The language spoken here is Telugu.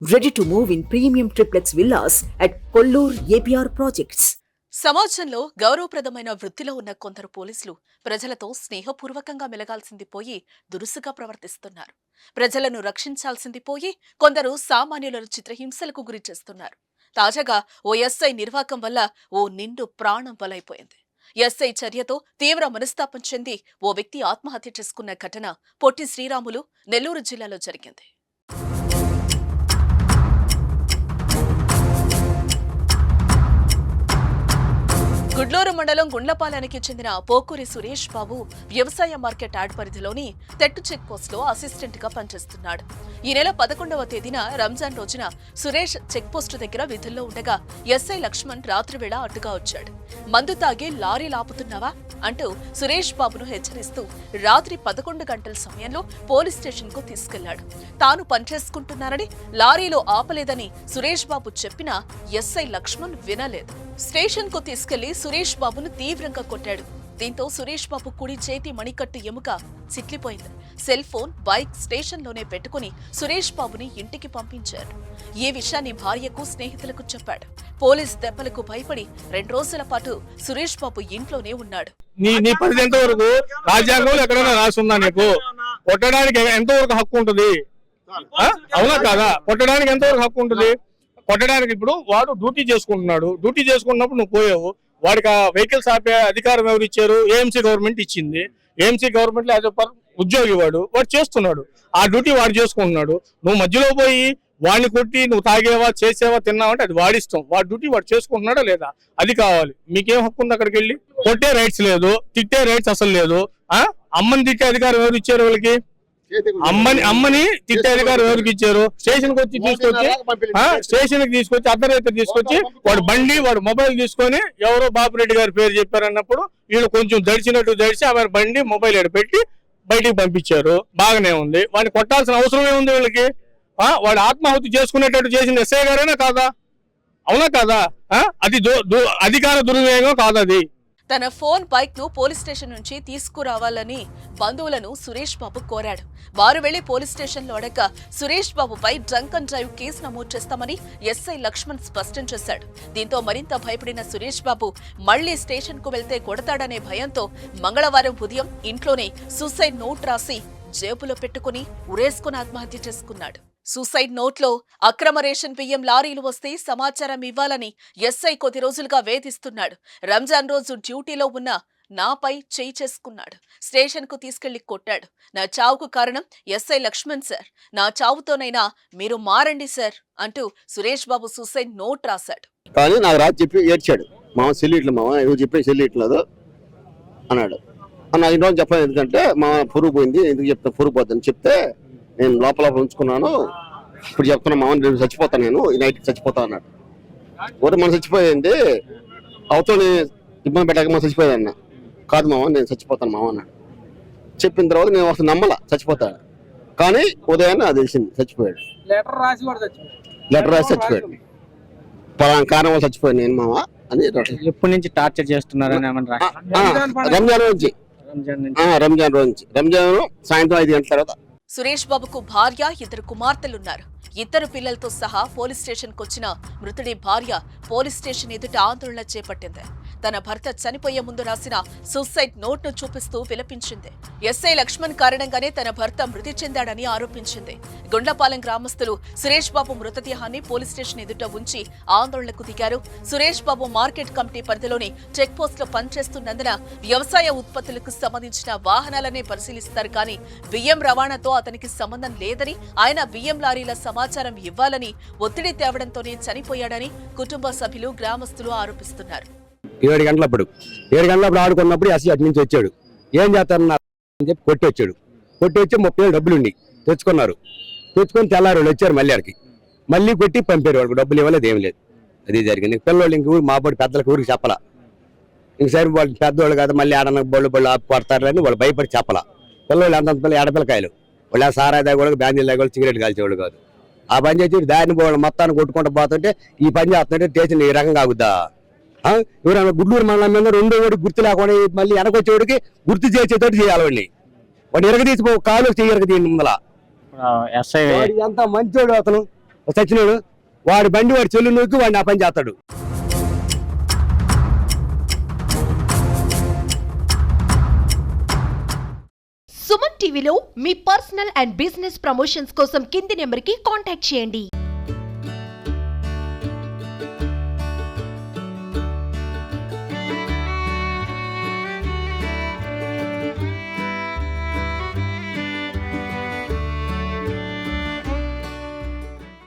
Ready to move in premium triplex villas at Kollur APR projects. సమాజంలో గౌరవప్రదమైన వృత్తిలో ఉన్న కొందరు పోలీసులు ప్రజలతో స్నేహపూర్వకంగా మెలగాల్సింది పోయి దురుసుగా ప్రవర్తిస్తున్నారు. ప్రజలను రక్షించాల్సింది పోయి కొందరు సామాన్యులను చిత్రహింసలకు గురి చేస్తున్నారు. తాజాగా ఓ ఎస్ఐ నిర్వాకం వల్ల ఓ నిండు ప్రాణం బలైపోయింది. ఎస్ఐ చర్యతో తీవ్ర మనస్తాపం చెంది ఓ వ్యక్తి ఆత్మహత్య చేసుకున్న ఘటన పొట్టి శ్రీరాములు, నెల్లూరు జిల్లాలో జరిగింది. గుడ్లూరు మండలం గుండ్లపాలెనికి చెందిన పోకూరి సురేష్ బాబు వ్యవసాయ మార్కెట్ యార్డ్ పరిధిలోని తెట్టు చెక్ పోస్ట్ లో అసిస్టెంట్ గా పనిచేస్తున్నాడు. ఈ నెల 11వ తేదీన రంజాన్ రోజున సురేష్ చెక్ పోస్ట్ దగ్గర విధుల్లో ఉండగా ఎస్ఐ లక్ష్మణ్ రాత్రి వేళ అడ్డుగా వచ్చాడు. మందు తాగి లారీ లాపుతున్నావా అంటూ సురేష్ బాబును హెచ్చరిస్తూ రాత్రి 11 గంటల సమయంలో పోలీస్ స్టేషన్ కు తీసుకెళ్లాడు. తాను పనిచేసుకుంటున్నానని లారీలో ఆపలేదని సురేష్ బాబు చెప్పినా ఎస్ఐ లక్ష్మణ్ వినలేదు. స్టేషన్ కు తీసుకెళ్లి సురేష్ బాబును తీవ్రంగా కొట్టాడు. దీంతో సురేష్ బాబు కుడి చేతి మణికట్టు ఎముక చిట్లిపోయింది. సెల్ ఫోన్, బైక్ స్టేషన్ లోనే పెట్టుకుని సురేష్ బాబుని ఇంటికి పంపించారు. ఈ విషయాన్ని భార్యకు, స్నేహితులకు చెప్పాడు. పోలీస్ దెబ్బలకు భయపడి 2 రోజుల పాటు సురేష్ బాబు ఇంట్లోనే ఉన్నాడు. నీ పరిధి ఎంతవరకు రాజ్యాంగంలో ఎక్కడైనా రాసుందా? నీకు కొట్టడానికి ఎంతవరకు హక్కు ఉంటుంది? అవునా కాదా? కొట్టడానికి ఎంతవరకు హక్కు ఉంటుంది? కొట్టడానికి ఇప్పుడు వాడు డ్యూటీ చేసుకుంటున్నాడు. డ్యూటీ చేసుకున్నప్పుడు నువ్వు పోయావు. వాడికి ఆ వెహికల్స్ ఆపే అధికారం ఎవరు ఇచ్చారు? ఏఎంసీ గవర్నమెంట్ ఇచ్చింది. ఏఎంసీ గవర్నమెంట్ లో యాజ్ ఉద్యోగి వాడు చేస్తున్నాడు. ఆ డ్యూటీ వాడు చేసుకుంటున్నాడు. నువ్వు మధ్యలో పోయి వాడిని కొట్టి నువ్వు తాగేవా, చేసేవా, తిన్నావా అంటే అది వాడిష్టం. వాడి డ్యూటీ వాడు చేసుకుంటున్నాడా లేదా అది కావాలి. మీకేం హక్కు ఉంది అక్కడికి వెళ్ళి? కొట్టే రైట్స్ లేదు, తిట్టే రైట్స్ అసలు లేదు. అమ్మని తిట్టే అధికారం ఎవరు ఇచ్చారు వాళ్ళకి? అమ్మని తిట్టే అధికారం ఎవరికి ఇచ్చారు? స్టేషన్ కి వచ్చి స్టేషన్ కి తీసుకొచ్చి అర్ధరాత్రి తీసుకొచ్చి వాడు మొబైల్ తీసుకొని ఎవరో బాపురెడ్డి గారి పేరు చెప్పారన్నప్పుడు వీళ్ళు కొంచెం దడిచి ఆమె బండి మొబైల్ పెట్టి బయటికి పంపించారు. బాగానే ఉంది. వాడిని కొట్టాల్సిన అవసరమే ఉంది వీళ్ళకి. వాడు ఆత్మాహుతి చేసుకునేటట్టు చేసిన ఎస్ఐ గారేనా కాదా? అవునా కాదా? అది అధికార దుర్వినియోగం కాదది. తన ఫోన్, బైక్ ను పోలీస్ స్టేషన్ నుంచి తీసుకురావాలని బంధువులను సురేష్ బాబు కోరాడు. వారు వెళ్లి పోలీస్ స్టేషన్ లో అడగ సురేష్ బాబుపై డ్రంక్ అండ్ డ్రైవ్ కేసు నమోదు చేస్తామని ఎస్ఐ లక్ష్మణ్ స్పష్టం చేశాడు. దీంతో మరింత భయపడిన సురేష్ బాబు మళ్లీ స్టేషన్ కు వెళ్తే కొడతాడనే భయంతో మంగళవారం ఉదయం ఇంట్లోనే సూసైడ్ నోట్ రాసి జేబులో పెట్టుకుని ఉరేసుకుని ఆత్మహత్య చేసుకున్నాడు. సూసైడ్ నోట్లో అక్రమ రేషన్ బియ్యం లారీలు వస్తే సమాచారం ఇవ్వాలని ఎస్ఐ కొద్ది రోజులుగా వేధిస్తున్నాడు. రంజాన్ రోజు డ్యూటీలో ఉన్న నాపై చేయి చేసుకున్నాడు. స్టేషన్ కు తీసుకెళ్లి కొట్టాడు. నా చావుకు కారణం ఎస్ఐ లక్ష్మణ్ సార్. నా చావుతోనైనా మీరు మారండి సార్ అంటూ సురేష్ బాబు సూసైడ్ నోట్ రాశాడు. కానీ నాకు రాత్రి చెప్పి ఏడ్చాడు. మామ సెల్లిట్లు, మామ ఎవరు చెప్పి సెల్లిట్లేదు అన్నాడు. నాకు ఇంట్లో చెప్పాను. ఎందుకంటే మా పురుగు పోయింది, ఎందుకు చెప్తా పురుగు పోద్దని చెప్తే నేను లోపల ఉంచుకున్నాను. ఇప్పుడు చెప్తున్నా మామ నేను చచ్చిపోతాను, నేను ఈ నైట్కి చచ్చిపోతా అన్నాడు. ఒకటి మనం చచ్చిపోయింది అవతల ఇబ్బంది పెట్టక మనం చచ్చిపోయేది అన్న. కాదు మామ నేను చచ్చిపోతాను మామ అన్నాడు. చెప్పిన తర్వాత నేను అసలు నమ్మలా చచ్చిపోతాడు. కానీ ఉదయాన్నే అది తెలిసింది చచ్చిపోయాడు. లెటర్ రాసి చచ్చిపోయాడు. పలానా కారణం వల్ల చచ్చిపోయాను నేను మామ అని. ఎప్పటి నుంచి టార్చర్ చేస్తున్నారని రంజాన్ రోజు రంజాన్ సాయంత్రం 5 గంటల తర్వాత. సురేష్ బాబుకు భార్య, 2 కుమార్తెలున్నారు. 2 పిల్లలతో సహా పోలీస్ స్టేషన్ కొచ్చిన మృతుడి భార్య పోలీస్ స్టేషన్ ఎదుట ఆందోళన చేపట్టింది. తన భర్త చనిపోయే ముందు రాసిన సూసైడ్ నోట్ ను చూపిస్తూ విలపించింది. ఎస్ఐ లక్ష్మణ్ కారణంగానే తన భర్త మృతి చెందాడని ఆరోపించింది. గుండ్లపాలెం గ్రామస్తులు సురేష్ బాబు మృతదేహాన్ని పోలీస్ స్టేషన్ ఎదుట ఉంచి ఆందోళనకు దిగారు. సురేష్ బాబు మార్కెట్ కమిటీ పరిధిలోని చెక్ పోస్ట్ లో పనిచేస్తున్నందున వ్యవసాయ ఉత్పత్తులకు సంబంధించిన వాహనాలనే పరిశీలిస్తారు. కానీ బియ్యం రవాణాతో అతనికి సంబంధం లేదని, ఆయన బియ్యం లారీల సమాచారం ఇవ్వాలని ఒత్తిడి తేవడంతోనే చనిపోయాడని కుటుంబ సభ్యులు, గ్రామస్తులు ఆరోపిస్తున్నారు. 7 గంటలప్పుడు ఆడుకున్నప్పుడు అసలు అటు నుంచి వచ్చాడు. ఏం చేస్తారని చెప్పి కొట్టి వచ్చి 30,000 డబ్బులుండి తెచ్చుకొని తెల్లారు వచ్చారు. మళ్ళీ కొట్టి పంపారు. వాడికి డబ్బులు ఇవ్వలేదు, ఏం లేదు. అది జరిగింది. పిల్లలు ఇంక ఊరు మాబడి పెద్దలకు ఊరికి చెప్పలా. ఇంకసారి వాళ్ళు పెద్దవాళ్ళు కదా, మళ్ళీ ఆడన బళ్ళు ఆపు కొడతారని వాళ్ళు భయపడి చెప్పలా. పిల్లలు అంతంత పిల్లలు ఏడపిల్లకాయలు వాళ్ళు ఆ సారా దాగోళ్ళు, బ్యాంజీలు దాగోళ్ళు, సిగరెట్ కాల్చేవాళ్ళు కాదు. ఆ పని చేసి దారిని పోవడం మొత్తాన్ని కొట్టుకుంటూ పోతుంటే ఈ పని చేస్తుంటే స్టేషన్ ఈ రకంగా ఆగుద్దా? ఎవరైనా గుడ్లూరు మండలం మీద 2వ వాడికి గుర్తు లేకుండా మళ్ళీ వెనకొచ్చేవాడికి గుర్తు చేసేటట్టు చేయాలి. వాడిని ఎరగదీసి కాలు చెయ్యరగ దీని ముందల. ఎస్ఐ ఎంత మంచోడు అతను. సచ్చినోడు వాడి బండి వాడి చెల్లు నూకి వాడిని ఆ పని చేస్తాడు. సుమన్ టీవీలో మీ పర్సనల్ అండ్ బిజినెస్ ప్రమోషన్స్ కోసం కింది నెంబర్కి కాంటాక్ట్ చేయండి.